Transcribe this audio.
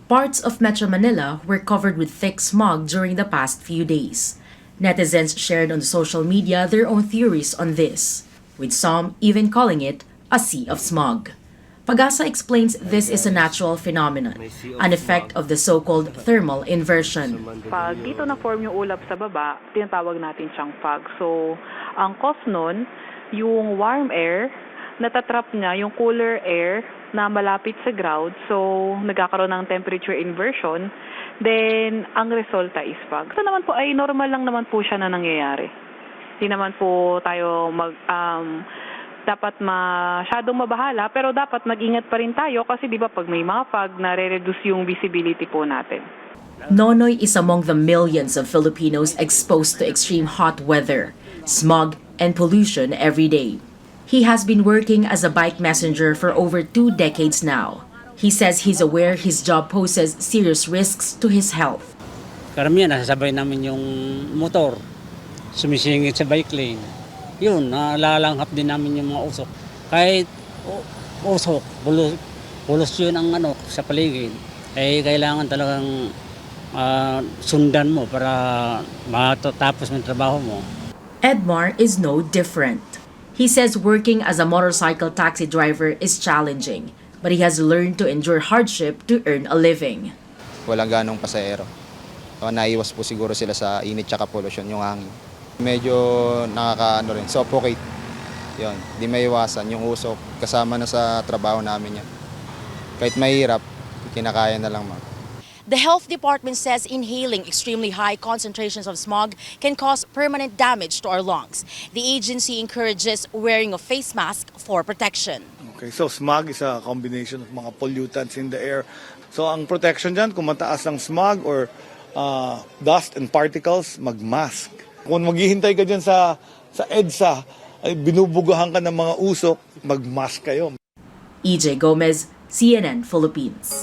Parts of Metro Manila were covered with thick smog during the past few days. Netizens shared on social media their own theories on this, with some even calling it a sea of smog. Pagasa explains this is a natural phenomenon, an effect of the so-called thermal inversion. Pag dito na-form yung ulap sa baba, tinatawag natin siyang fog. So, ang cause nun, yung warm air, natatrap niya yung cooler air na malapit sa ground. So, nagkakaroon ng temperature inversion. Then, ang resulta is fog. Ito naman po ay normal lang naman po siya na nangyayari. Hindi naman po tayo dapat masyadong mabahala, pero dapat mag-ingat pa rin tayo kasi di ba pag may mga fog, nare-reduce yung visibility po natin. Nonoy is among the millions of Filipinos exposed to extreme hot weather, smog, and pollution every day. He has been working as a bike messenger for over 2 decades now. He says he's aware his job poses serious risks to his health. Karamihan, nasasabay namin yung motor, sumisingit sa bike lane. Yun, nalalanghap din namin yung mga usok. Kahit usok, pulos yun ang sa paligid, kailangan talagang sundan mo para matapos ng trabaho mo. Edmar is no different. He says working as a motorcycle taxi driver is challenging, but he has learned to endure hardship to earn a living. Walang ganong pasahero. Naiwas po siguro sila sa init tsaka pollution, yung hangin. Medyo rin, suffocate. Yun, di maiwasan yung usok, kasama na sa trabaho namin yan. Kahit mahirap, kinakaya na lang ma'am. The health department says inhaling extremely high concentrations of smog can cause permanent damage to our lungs. The agency encourages wearing a face mask for protection. Okay, so smog is a combination of mga pollutants in the air. So ang protection dyan, kung mataas ang smog or dust and particles, mag-mask. Kung maghihintay ka dyan sa EDSA, ay binubugahan ka ng mga usok, mag-mask kayo. EJ Gomez, CNN Philippines.